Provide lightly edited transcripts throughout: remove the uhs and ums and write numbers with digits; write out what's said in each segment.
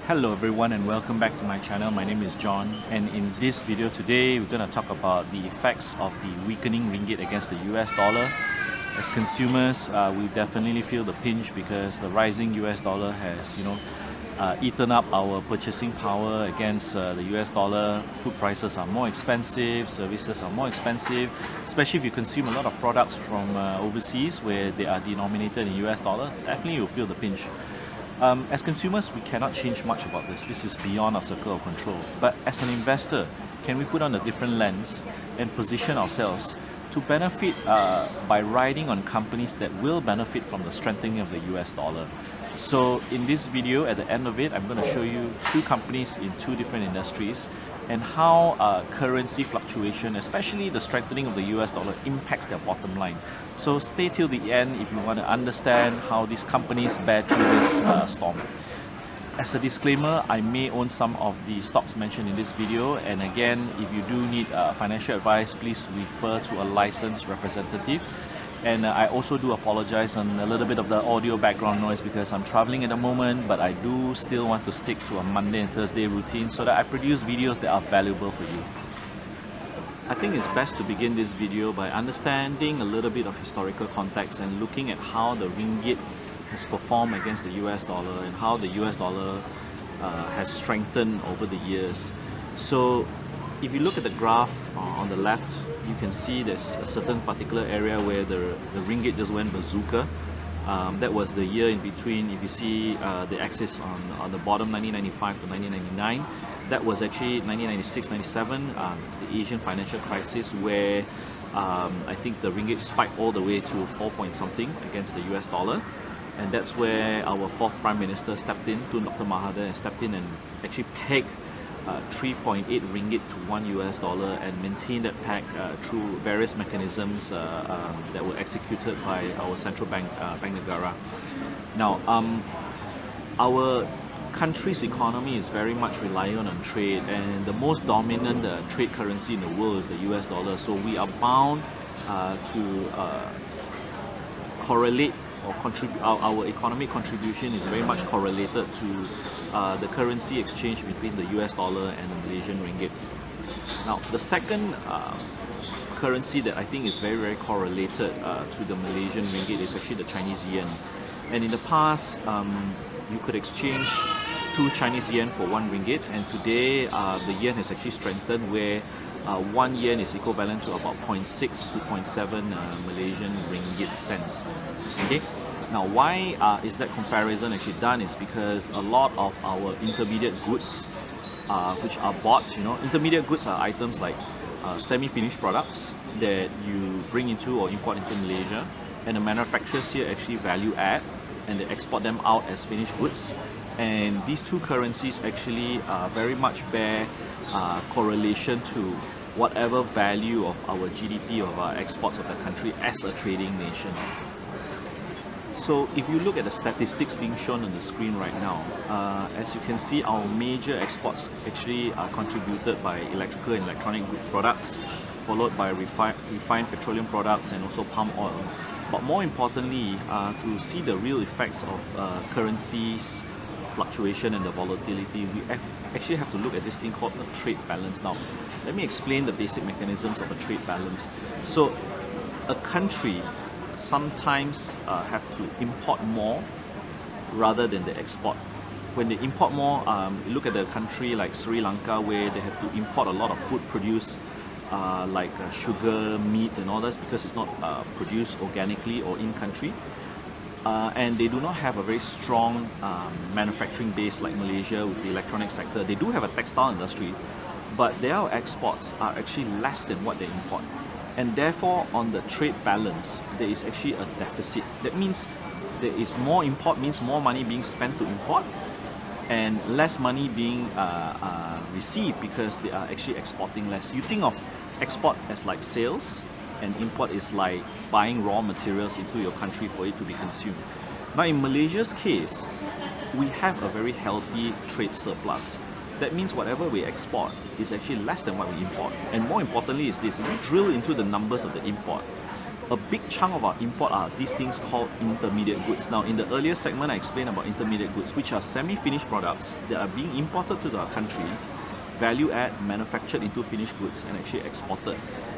Hello everyone and welcome back to my channel. My name is John, and in this video today we're going to talk about the effects of the weakening ringgit against the US dollar. As consumers, we definitely feel the pinch because the rising US dollar has eaten up our purchasing power against the US dollar. Food prices are more expensive, services are more expensive, especially if you consume a lot of products from overseas where they are denominated in US dollar. Definitely you'll feel the pinch. As consumers, we cannot change much about this. This is beyond our circle of control. But as an investor, can we put on a different lens and position ourselves to benefit by riding on companies that will benefit from the strengthening of the US dollar? So in this video, at the end of it, I'm going to show you two companies in two different industries and how currency fluctuation, especially the strengthening of the US dollar, impacts their bottom line. So stay till the end if you want to understand how these companies bear through this storm. As a disclaimer, I may own some of the stocks mentioned in this video, and again, if you do need financial advice, please refer to a licensed representative. And I also do apologize on a little bit of the audio background noise because I'm traveling at the moment, but I do still want to stick to a Monday and Thursday routine so that I produce videos that are valuable for you. I think it's best to begin this video by understanding a little bit of historical context and looking at how the ringgit has performed against the US dollar and how the US dollar has strengthened over the years. So if you look at the graph on the left, you can see there's a certain particular area where the ringgit just went bazooka. That was the year in between. If you see the axis on the bottom, 1995 to 1999, that was actually 1996-97, the Asian financial crisis, where I think the ringgit spiked all the way to 4 point something against the US dollar. And that's where our fourth Prime Minister stepped in, Dr. Mahathir, and stepped in and actually pegged 3.8 ringgit to 1 US dollar and maintained that peg through various mechanisms that were executed by our central bank, Bank Negara. Now, our country's economy is very much reliant on trade, and the most dominant trade currency in the world is the US dollar. So we are bound to correlate or contribute. Our economic contribution is very much correlated to the currency exchange between the US dollar and the Malaysian ringgit. Now, the second currency that I think is very, very correlated to the Malaysian ringgit is actually the Chinese yuan. And in the past, you could exchange 2 Chinese yuan for 1 ringgit, and today the yuan has actually strengthened where 1 yuan is equivalent to about 0.6 to 0.7 Malaysian ringgit cents. Okay. Now, why is that comparison actually done? Is because a lot of our intermediate goods, which are bought, intermediate goods are items like semi-finished products that you bring into or import into Malaysia, and the manufacturers here actually value add and they export them out as finished goods. And these two currencies actually very much bear correlation to whatever value of our GDP of our exports of the country as a trading nation. So if you look at the statistics being shown on the screen right now, as you can see, our major exports actually are contributed by electrical and electronic good products, followed by refined petroleum products and also palm oil. But more importantly, to see the real effects of currencies fluctuation and the volatility, we actually have to look at this thing called a trade balance. Now, let me explain the basic mechanisms of a trade balance. So a country sometimes have to import more rather than they export. When they import more, look at the country like Sri Lanka, where they have to import a lot of food produced like sugar, meat and all that, because it's not produced organically or in country. And they do not have a very strong manufacturing base like Malaysia with the electronic sector. They do have a textile industry, but their exports are actually less than what they import. And therefore, on the trade balance, there is actually a deficit. That means there is more import, means more money being spent to import, and less money being received because they are actually exporting less. You think of export as like sales, and import is like buying raw materials into your country for it to be consumed. Now, in Malaysia's case, we have a very healthy trade surplus. That means whatever we export is actually less than what we import. And more importantly is this, if you drill into the numbers of the import, a big chunk of our import are these things called intermediate goods. Now, in the earlier segment, I explained about intermediate goods, which are semi-finished products that are being imported to our country, value add, manufactured into finished goods, and actually exported.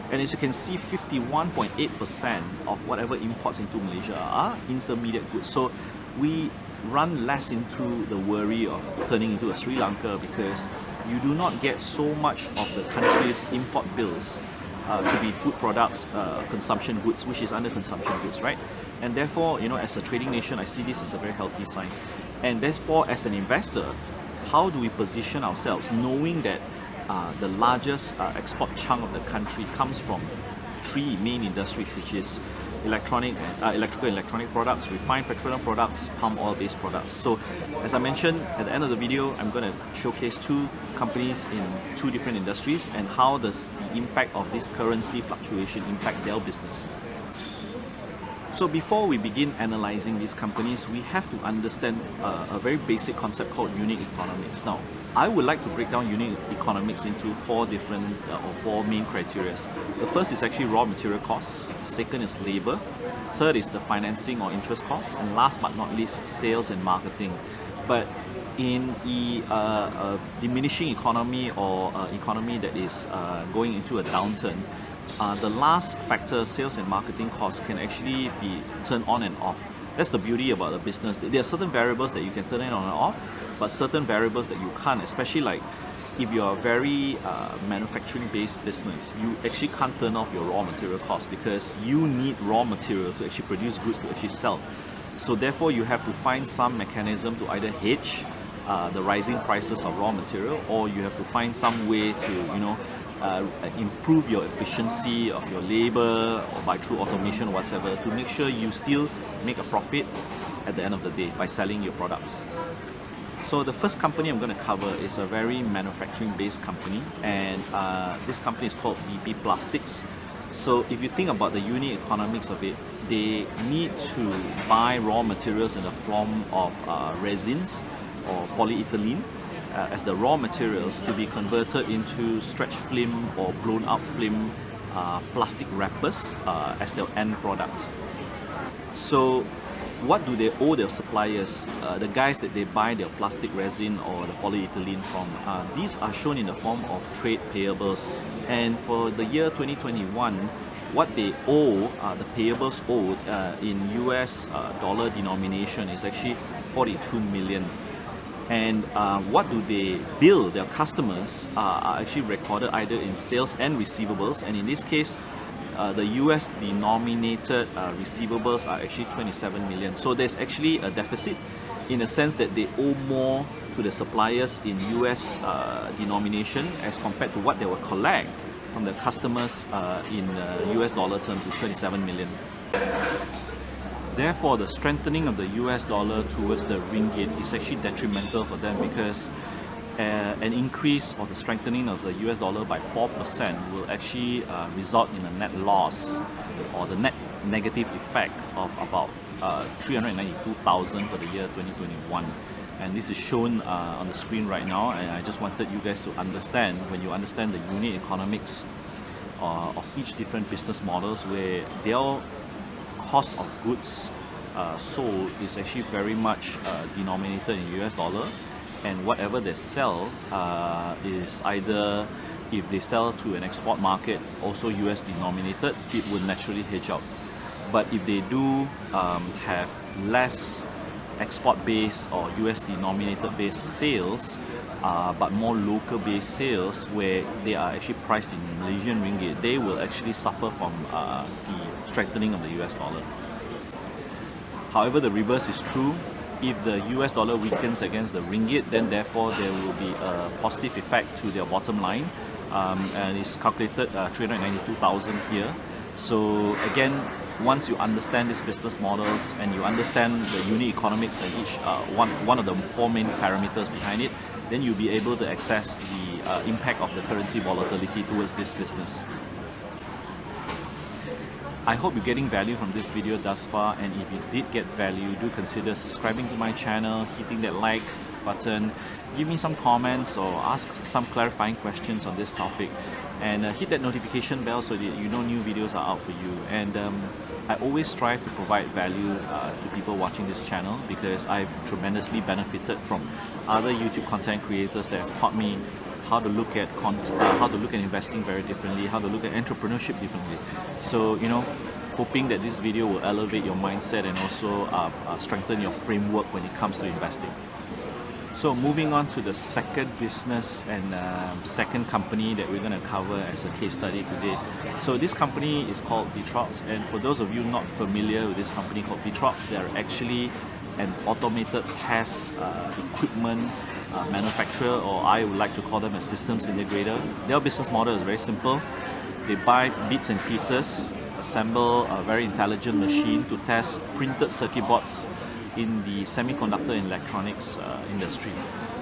And as you can see, 51.8% of whatever imports into Malaysia are intermediate goods. So we run less into the worry of turning into a Sri Lanka, because you do not get so much of the country's import bills to be food products, consumption goods, which is under consumption goods, right? And therefore, as a trading nation, I see this as a very healthy sign. And therefore, as an investor, how do we position ourselves, knowing that the largest export chunk of the country comes from three main industries, which is electrical and electronic products, refined petroleum products, palm oil based products. So as I mentioned at the end of the video, I'm going to showcase two companies in two different industries and how does the impact of this currency fluctuation impact their business. So before we begin analyzing these companies, we have to understand a very basic concept called unit economics. Now, I would like to break down unit economics into four main criteria. The first is actually raw material costs, second is labor, third is the financing or interest costs, and last but not least, sales and marketing. But in a diminishing economy or economy that is going into a downturn, the last factor, sales and marketing costs, can actually be turned on and off. That's the beauty about the business. There are certain variables that you can turn it on and off, but certain variables that you can't, especially like if you're a very manufacturing based business, you actually can't turn off your raw material costs because you need raw material to actually produce goods to actually sell. So therefore you have to find some mechanism to either hedge the rising prices of raw material, or you have to find some way to improve your efficiency of your labor, or by through automation or whatever, to make sure you still make a profit at the end of the day by selling your products. So the first company I'm going to cover is a very manufacturing based company, and this company is called BP Plastics. So if you think about the unit economics of it, they need to buy raw materials in the form of resins or polyethylene as the raw materials to be converted into stretch film or blown up film plastic wrappers as their end product. So what do they owe their suppliers, the guys that they buy their plastic resin or the polyethylene from? These are shown in the form of trade payables, and for the year 2021, what they owe, the payables owed in US dollar denomination is actually 42 million. And what do they bill their customers are actually recorded either in sales and receivables, and in this case the US denominated receivables are actually 27 million. So there's actually a deficit in the sense that they owe more to the suppliers in US denomination as compared to what they will collect from the customers in US dollar terms is 27 million. Therefore, the strengthening of the US dollar towards the ringgit is actually detrimental for them, because an increase or the strengthening of the US dollar by 4% will actually result in a net loss or the net negative effect of about 392,000 for the year 2021. And this is shown on the screen right now, and I just wanted you guys to understand, when you understand the unit economics of each different business models, where their cost of goods sold is actually very much denominated in US dollar, and whatever they sell is either, if they sell to an export market, also US denominated, it will naturally hedge out. But if they do have less export based or US denominated based sales, but more local based sales where they are actually priced in Malaysian ringgit, they will actually suffer from the strengthening of the US dollar. However, the reverse is true. If the US dollar weakens against the ringgit, then therefore there will be a positive effect to their bottom line, and it's calculated 392,000 here. So again, once you understand these business models and you understand the unit economics and each one of the four main parameters behind it, then you'll be able to access the impact of the currency volatility towards this business. I hope you're getting value from this video thus far, and if you did get value, do consider subscribing to my channel, hitting that like button, give me some comments or ask some clarifying questions on this topic. and hit that notification bell so that you know new videos are out for you. And I always strive to provide value to people watching this channel, because I've tremendously benefited from other YouTube content creators that have taught me how to look at investing very differently, how to look at entrepreneurship differently. So, you know, hoping that this video will elevate your mindset and also strengthen your framework when it comes to investing. So moving on to the second business and second company that we're going to cover as a case study today. So this company is called VUCA, and for those of you not familiar with this company called VUCA, they're actually an automated test equipment manufacturer, or I would like to call them a systems integrator. Their business model is very simple. They buy bits and pieces, assemble a very intelligent machine to test printed circuit boards in the semiconductor and electronics industry.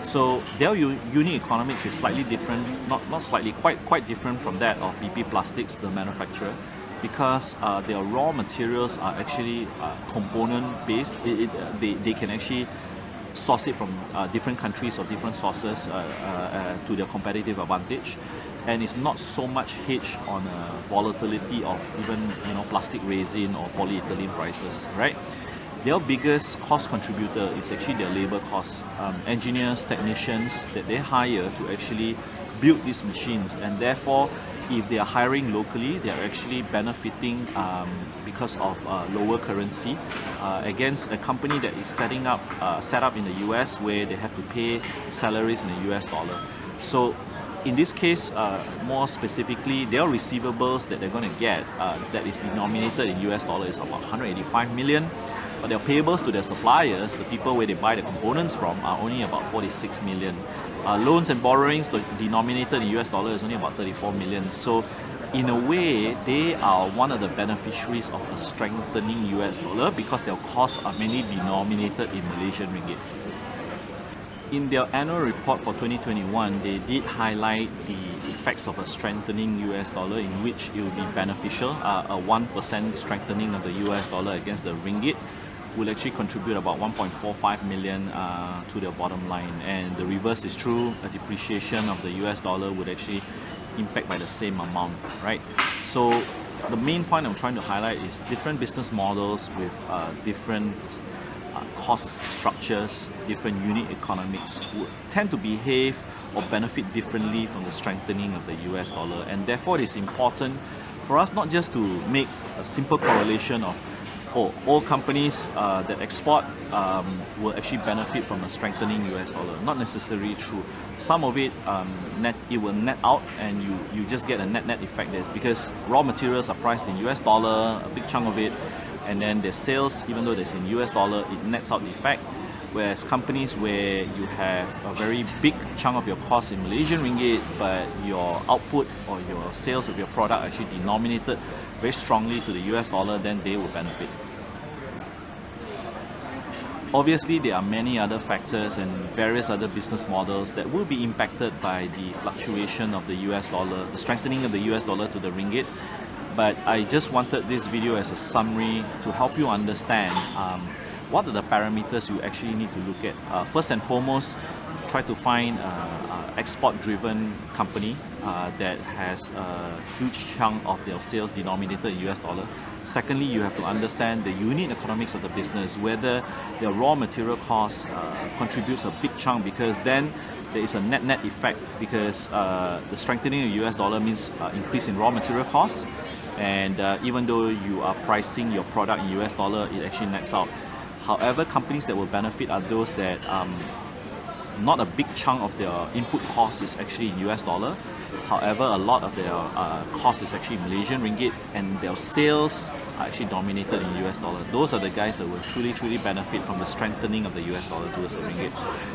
So their unit economics is slightly different, not slightly, quite different from that of BP Plastics, the manufacturer, because their raw materials are actually component based. They can actually source it from different countries or different sources to their competitive advantage, and it's not so much hedged on volatility of even, you know, plastic resin or polyethylene prices, right? Their biggest cost contributor is actually their labor costs. Engineers, technicians that they hire to actually build these machines, and therefore if they are hiring locally, they are actually benefiting because of lower currency against a company that is set up in the US, where they have to pay salaries in the US dollar. So in this case, more specifically, their receivables that they're going to get that is denominated in US dollar is about 185 million. But their payables to their suppliers, the people where they buy the components from, are only about 46 million. Loans and borrowings denominated in US dollar is only about 34 million. So in a way, they are one of the beneficiaries of a strengthening US dollar, because their costs are mainly denominated in Malaysian ringgit. In their annual report for 2021, they did highlight the effects of a strengthening US dollar, in which it will be beneficial. A 1% strengthening of the US dollar against the ringgit will actually contribute about 1.45 million to their bottom line, and the reverse is true. A depreciation of the US dollar would actually impact by the same amount, right? So the main point I'm trying to highlight is different business models with different cost structures, different unit economics would tend to behave or benefit differently from the strengthening of the US dollar, and therefore it is important for us not just to make a simple correlation of all companies that export will actually benefit from a strengthening US dollar. Not necessarily true. Some of it it will net out, and you just get a net effect there, because raw materials are priced in US dollar, a big chunk of it, and then their sales, even though it's in US dollar, it nets out the effect. Whereas companies where you have a very big chunk of your cost in Malaysian ringgit, but your output or your sales of your product actually denominated very strongly to the US dollar, then they will benefit. Obviously, there are many other factors and various other business models that will be impacted by the fluctuation of the US dollar, the strengthening of the US dollar to the ringgit. But I just wanted this video as a summary to help you understand what are the parameters you actually need to look at. First and foremost, try to find an export-driven company that has a huge chunk of their sales denominated in US dollar. Secondly, you have to understand the unit economics of the business, whether their raw material cost contributes a big chunk, because then there is a net effect, because the strengthening of US dollar means increase in raw material costs, and even though you are pricing your product in US dollar, it actually nets out. However, companies that will benefit are those that not a big chunk of their input cost is actually in US dollar. However, a lot of their cost is actually Malaysian ringgit, and their sales are actually dominated in US dollar. Those are the guys that will truly benefit from the strengthening of the US dollar towards the ringgit.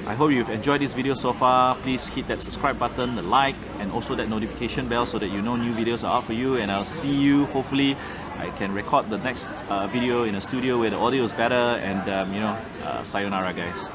I hope you've enjoyed this video so far. Please hit that subscribe button, the like, and also that notification bell so that you know new videos are out for you. And I'll see you, hopefully I can record the next video in a studio where the audio is better, and sayonara guys.